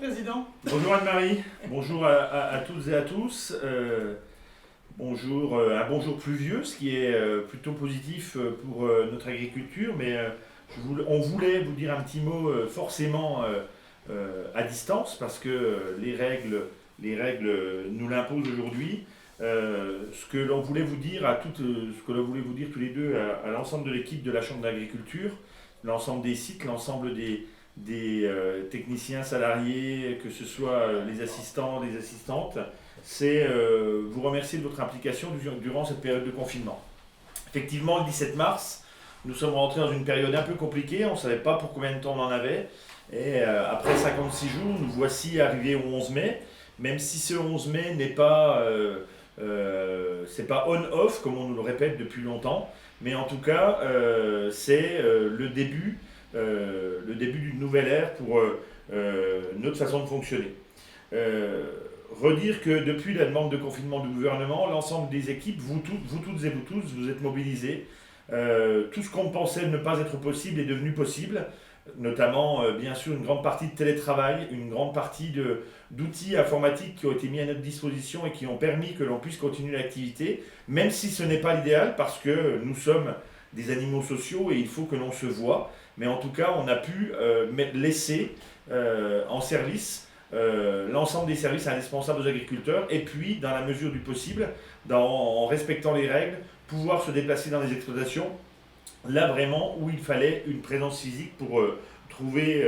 Président. Bonjour Anne-Marie, bonjour à toutes et à tous. Bonjour, un bonjour pluvieux, ce qui est plutôt positif pour notre agriculture, mais on voulait vous dire un petit mot forcément à distance, parce que les règles nous l'imposent aujourd'hui. Ce que l'on voulait vous dire ce que l'on voulait vous dire tous les deux à l'ensemble de l'équipe de la Chambre d'agriculture, l'ensemble des sites, l'ensemble des techniciens salariés, que ce soit les assistants, les assistantes, c'est vous remercier de votre implication durant cette période de confinement. Effectivement, le 17 mars, nous sommes rentrés dans une période un peu compliquée, on ne savait pas pour combien de temps on en avait, et après 56 jours, nous voici arrivés au 11 mai, même si ce 11 mai n'est pas, c'est pas on-off, comme on nous le répète depuis longtemps, mais en tout cas, c'est le début d'une nouvelle ère pour notre façon de fonctionner. Redire que depuis la demande de confinement du gouvernement, l'ensemble des équipes, vous toutes et vous tous, vous êtes mobilisés. Tout ce qu'on pensait ne pas être possible est devenu possible, notamment bien sûr une grande partie de télétravail, une grande partie d'outils informatiques qui ont été mis à notre disposition et qui ont permis que l'on puisse continuer l'activité, même si ce n'est pas l'idéal parce que nous sommes des animaux sociaux et il faut que l'on se voie. Mais en tout cas, on a pu laisser en service l'ensemble des services indispensables aux agriculteurs et puis, dans la mesure du possible, en respectant les règles, pouvoir se déplacer dans les exploitations, là vraiment où il fallait une présence physique pour trouver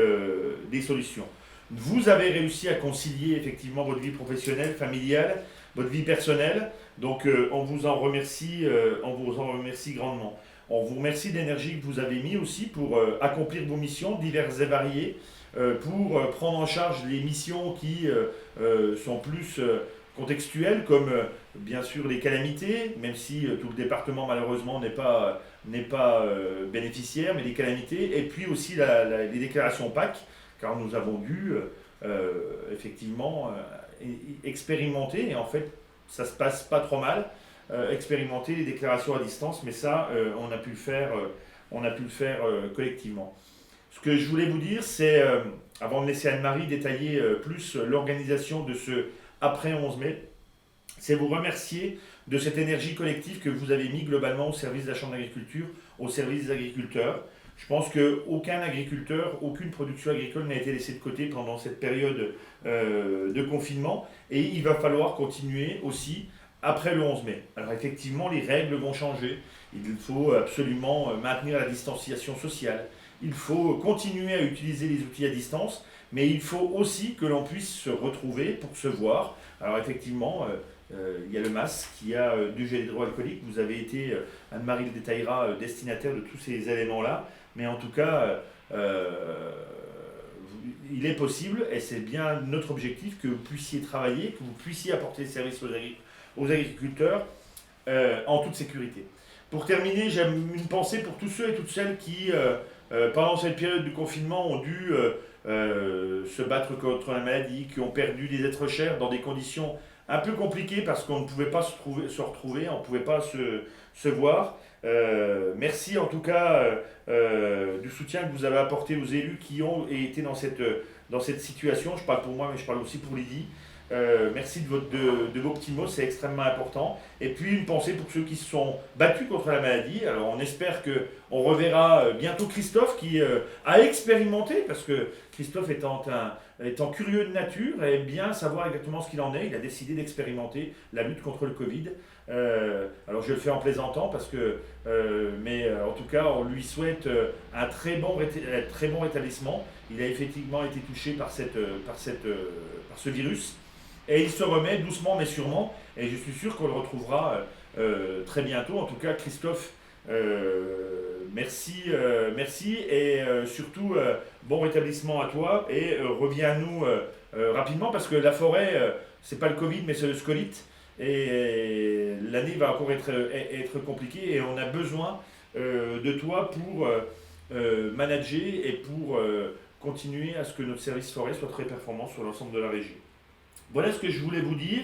des solutions. Vous avez réussi à concilier effectivement votre vie professionnelle, familiale, votre vie personnelle, donc on vous en remercie grandement. On vous remercie de l'énergie que vous avez mis aussi pour accomplir vos missions diverses et variées, pour prendre en charge les missions qui sont plus contextuelles, comme bien sûr les calamités, même si tout le département malheureusement n'est pas bénéficiaire, mais les calamités, et puis aussi les déclarations PAC, car nous avons dû effectivement expérimenter, et en fait ça se passe pas trop mal. Expérimenter les déclarations à distance, mais ça, on a pu le faire collectivement. Ce que je voulais vous dire, c'est, avant de laisser Anne-Marie détailler plus l'organisation de ce après 11 mai, c'est vous remercier de cette énergie collective que vous avez mis globalement au service de la Chambre d'agriculture, au service des agriculteurs. Je pense qu'aucun agriculteur, aucune production agricole n'a été laissée de côté pendant cette période de confinement, et il va falloir continuer aussi après le 11 mai. Alors effectivement, les règles vont changer. Il faut absolument maintenir la distanciation sociale. Il faut continuer à utiliser les outils à distance, mais il faut aussi que l'on puisse se retrouver pour se voir. Alors effectivement, il y a le masque, il y a du gel hydroalcoolique. Vous avez été, Anne-Marie le détaillera, destinataire de tous ces éléments-là. Mais en tout cas, il est possible, et c'est bien notre objectif, que vous puissiez travailler, que vous puissiez apporter des services aux agriculteurs en toute sécurité. Pour terminer, j'ai une pensée pour tous ceux et toutes celles qui, pendant cette période de confinement, ont dû se battre contre la maladie, qui ont perdu des êtres chers dans des conditions un peu compliquées parce qu'on ne pouvait pas se retrouver, on ne pouvait pas se voir. Merci en tout cas du soutien que vous avez apporté aux élus qui ont été dans cette situation. Je parle pour moi, mais je parle aussi pour Lydie. Merci de vos petits mots, c'est extrêmement important. Et puis une pensée pour ceux qui se sont battus contre la maladie. Alors on espère qu'on reverra bientôt Christophe qui a expérimenté, parce que Christophe étant curieux de nature et aime bien savoir exactement ce qu'il en est, il a décidé d'expérimenter la lutte contre le Covid. Alors je le fais en plaisantant, mais en tout cas on lui souhaite un très bon rétablissement. Il a effectivement été touché par ce virus. Et il se remet doucement mais sûrement, et je suis sûr qu'on le retrouvera très bientôt. En tout cas, Christophe, merci, et surtout bon rétablissement à toi, et reviens à nous rapidement, parce que la forêt, c'est pas le Covid, mais c'est le scolite, et l'année va encore être compliquée, et on a besoin de toi pour manager et pour continuer à ce que notre service forêt soit très performant sur l'ensemble de la région. Voilà ce que je voulais vous dire.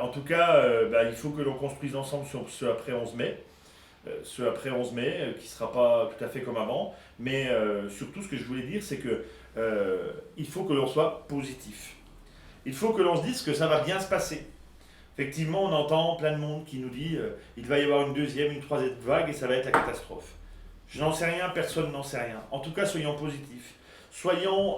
En tout cas, il faut que l'on construise ensemble sur ce après 11 mai. ce après 11 mai, qui ne sera pas tout à fait comme avant. Mais surtout, ce que je voulais dire, c'est que il faut que l'on soit positif. Il faut que l'on se dise que ça va bien se passer. Effectivement, on entend plein de monde qui nous dit il va y avoir une deuxième, une troisième vague et ça va être la catastrophe. Je n'en sais rien, personne n'en sait rien. En tout cas, soyons positifs. Soyons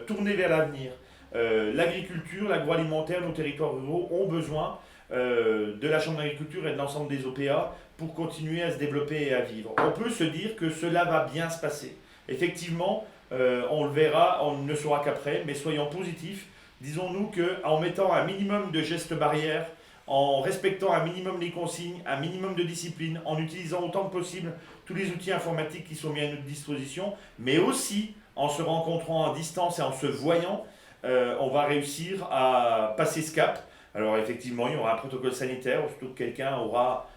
tournés vers l'avenir. L'agriculture, l'agroalimentaire, nos territoires ruraux ont besoin de la Chambre d'agriculture et de l'ensemble des OPA pour continuer à se développer et à vivre. On peut se dire que cela va bien se passer. Effectivement, on le verra, on ne le saura qu'après, mais soyons positifs. Disons-nous qu'en mettant un minimum de gestes barrières, en respectant un minimum les consignes, un minimum de discipline, en utilisant autant que possible tous les outils informatiques qui sont mis à notre disposition, mais aussi en se rencontrant à distance et en se voyant, on va réussir à passer ce cap. Alors effectivement, il y aura un protocole sanitaire, surtout que quelqu'un aura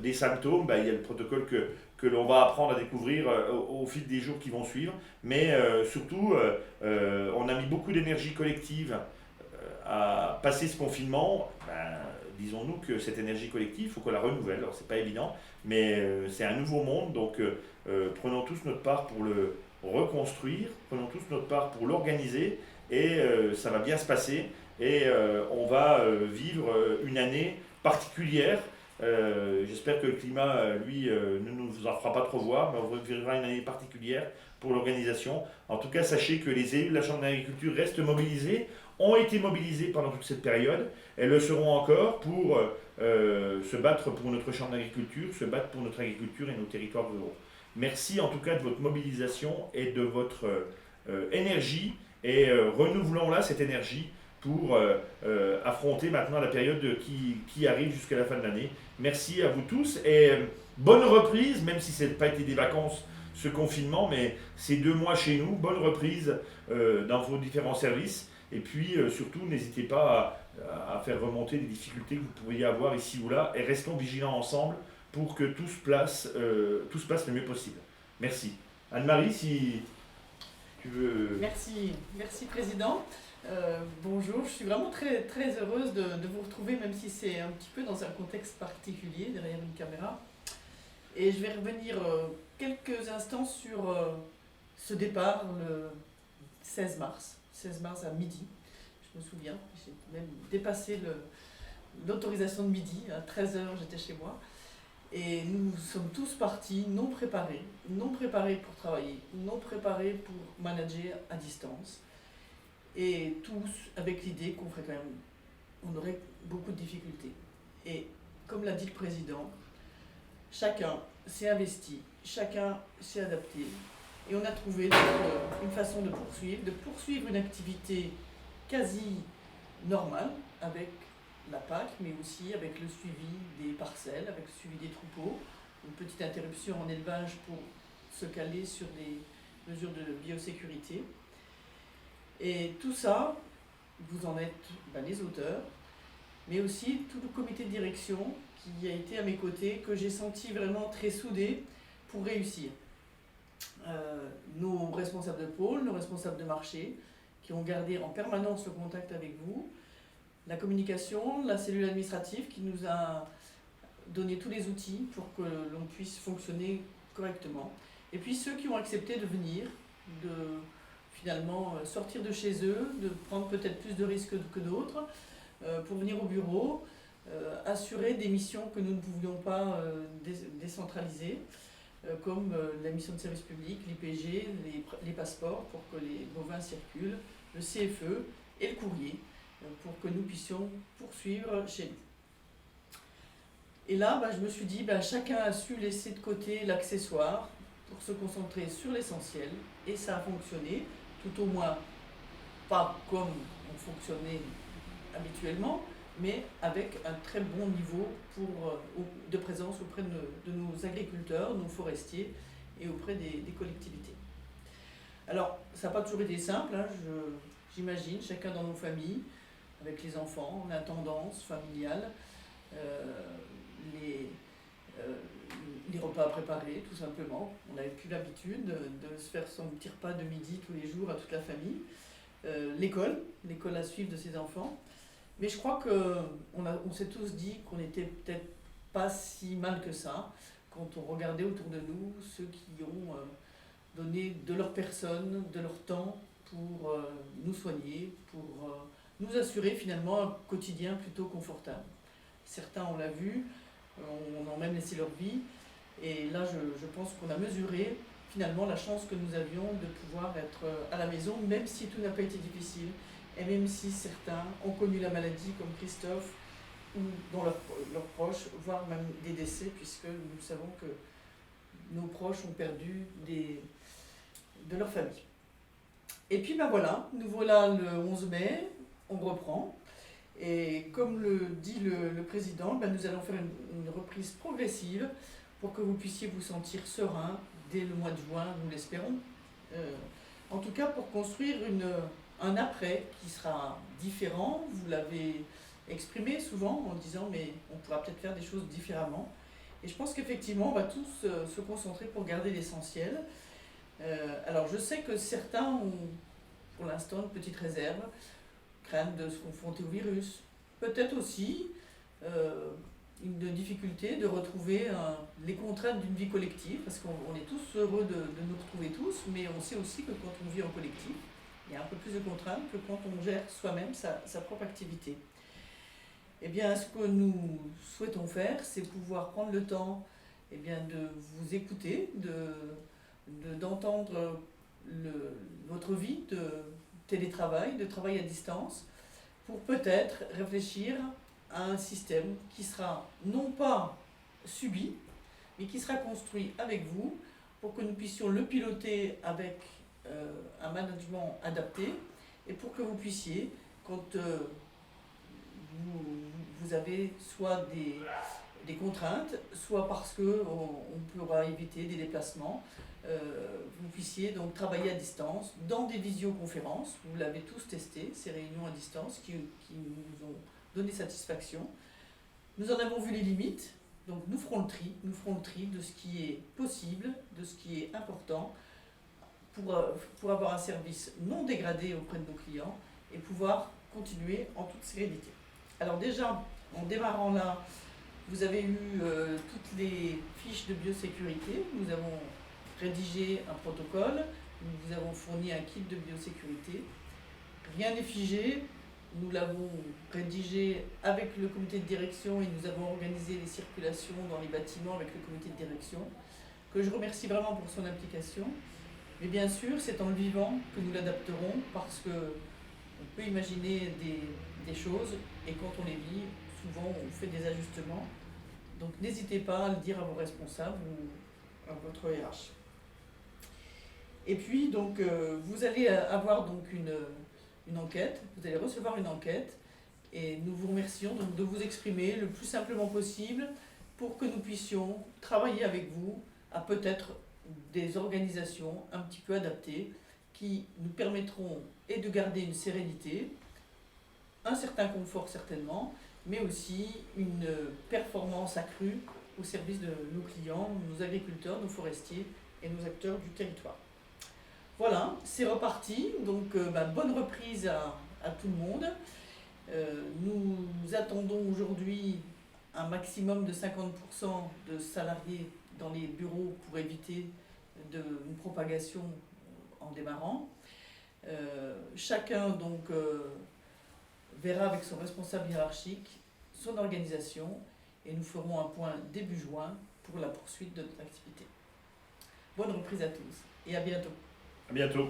des symptômes, il y a le protocole que l'on va apprendre à découvrir au fil des jours qui vont suivre. Mais surtout, on a mis beaucoup d'énergie collective à passer ce confinement. Disons-nous que cette énergie collective, il faut qu'on la renouvelle. Alors c'est pas évident, mais c'est un nouveau monde, donc prenons tous notre part pour le reconstruire, prenons tous notre part pour l'organiser, et ça va bien se passer, et on va vivre une année particulière. J'espère que le climat, lui, ne nous en fera pas trop voir, mais on vivra une année particulière pour l'organisation. En tout cas, sachez que les élus de la Chambre d'agriculture restent mobilisés, ont été mobilisés pendant toute cette période, et le seront encore pour se battre pour notre Chambre d'agriculture, se battre pour notre agriculture et nos territoires ruraux. Merci en tout cas de votre mobilisation et de votre énergie, et renouvelons-la, cette énergie, pour affronter maintenant la période qui arrive jusqu'à la fin de l'année. Merci à vous tous, et bonne reprise, même si ce n'a pas été des vacances, ce confinement, mais ces 2 mois chez nous, bonne reprise dans vos différents services, et puis surtout n'hésitez pas à faire remonter les difficultés que vous pourriez avoir ici ou là, et restons vigilants ensemble pour que tout se passe le mieux possible. Merci. Anne-Marie, si tu veux... Merci Président. Bonjour, je suis vraiment très, très heureuse de vous retrouver, même si c'est un petit peu dans un contexte particulier, derrière une caméra. Et je vais revenir quelques instants sur ce départ le 16 mars à midi. Je me souviens, j'ai même dépassé l'autorisation de midi, à 13h j'étais chez moi. Et nous sommes tous partis non préparés pour travailler, non préparés pour manager à distance. Et tous avec l'idée qu'on ferait quand même, on aurait beaucoup de difficultés. Et comme l'a dit le président, chacun s'est investi, chacun s'est adapté, et on a trouvé une façon de poursuivre une activité quasi normale avec la PAC, mais aussi avec le suivi des parcelles, avec le suivi des troupeaux, une petite interruption en élevage pour se caler sur des mesures de biosécurité. Et tout ça, vous en êtes les auteurs, mais aussi tout le comité de direction qui a été à mes côtés, que j'ai senti vraiment très soudé pour réussir. Nos responsables de pôle, nos responsables de marché, qui ont gardé en permanence le contact avec vous, la communication, la cellule administrative qui nous a donné tous les outils pour que l'on puisse fonctionner correctement. Et puis ceux qui ont accepté de venir, de finalement sortir de chez eux, de prendre peut-être plus de risques que d'autres, pour venir au bureau, assurer des missions que nous ne pouvions pas décentraliser, comme la mission de service public, l'IPG, les passeports pour que les bovins circulent, le CFE et le courrier, pour que nous puissions poursuivre chez nous. Et là, je me suis dit, chacun a su laisser de côté l'accessoire pour se concentrer sur l'essentiel, et ça a fonctionné, tout au moins pas comme on fonctionnait habituellement, mais avec un très bon niveau de présence auprès de nos agriculteurs, nos forestiers et auprès des collectivités. Alors, ça n'a pas toujours été simple, j'imagine, chacun dans nos familles, avec les enfants, l'intendance familiale, les repas à préparer, tout simplement. On n'avait plus l'habitude de se faire son petit repas de midi tous les jours à toute la famille. L'école à suivre de ses enfants. Mais je crois qu'on s'est tous dit qu'on n'était peut-être pas si mal que ça. quand on regardait autour de nous ceux qui ont donné de leur personne, de leur temps pour nous soigner, pour nous assurer finalement un quotidien plutôt confortable. Certains, on l'a vu, on a même laissé leur vie. Et là, je pense qu'on a mesuré finalement la chance que nous avions de pouvoir être à la maison, même si tout n'a pas été difficile, et même si certains ont connu la maladie, comme Christophe, ou dans leurs proches, voire même des décès, puisque nous savons que nos proches ont perdu de leur famille. Et puis ben voilà, nous voilà le 11 mai, on reprend. Et comme le dit le président, ben nous allons faire une reprise progressive pour que vous puissiez vous sentir serein dès le mois de juin, nous l'espérons. En tout cas, pour construire un après qui sera différent. Vous l'avez exprimé souvent en disant mais on pourra peut-être faire des choses différemment. Et je pense qu'effectivement, on va tous se concentrer pour garder l'essentiel. Alors je sais que certains ont pour l'instant une petite réserve, craignent de se confronter au virus. Peut-être aussi une difficulté de retrouver les contraintes d'une vie collective, parce qu'on est tous heureux de nous retrouver tous, mais on sait aussi que quand on vit en collectif, il y a un peu plus de contraintes que quand on gère soi-même sa propre activité. Eh bien, ce que nous souhaitons faire, c'est pouvoir prendre le temps de vous écouter, d'entendre votre vie de télétravail, de travail à distance, pour peut-être réfléchir à un système qui sera non pas subi, mais qui sera construit avec vous pour que nous puissions le piloter avec un management adapté et pour que vous puissiez, quand vous avez soit des contraintes, soit parce qu'on pourra éviter des déplacements, vous puissiez donc travailler à distance dans des visioconférences. Vous l'avez tous testé, ces réunions à distance qui nous ont donné satisfaction. Nous en avons vu les limites, donc nous ferons le tri de ce qui est possible, de ce qui est important pour avoir un service non dégradé auprès de nos clients et pouvoir continuer en toute sérénité. Alors déjà, en démarrant là, vous avez eu toutes les fiches de biosécurité. Nous avons rédigé un protocole, nous vous avons fourni un kit de biosécurité. Rien n'est figé, nous l'avons rédigé avec le comité de direction et nous avons organisé les circulations dans les bâtiments avec le comité de direction, que je remercie vraiment pour son implication. Mais bien sûr, c'est en le vivant que nous l'adapterons parce qu'on peut imaginer des choses et quand on les vit, souvent on fait des ajustements. Donc n'hésitez pas à le dire à vos responsables ou à votre RH. Et puis donc vous allez avoir donc une enquête, vous allez recevoir une enquête et nous vous remercions donc de vous exprimer le plus simplement possible pour que nous puissions travailler avec vous à peut-être des organisations un petit peu adaptées qui nous permettront et de garder une sérénité, un certain confort certainement, mais aussi une performance accrue au service de nos clients, nos agriculteurs, nos forestiers et nos acteurs du territoire. Voilà, c'est reparti, donc bonne reprise à tout le monde. Nous attendons aujourd'hui un maximum de 50% de salariés dans les bureaux pour éviter une propagation en démarrant. Chacun donc verra avec son responsable hiérarchique son organisation et nous ferons un point début juin pour la poursuite de notre activité. Bonne reprise à tous et à bientôt. À bientôt.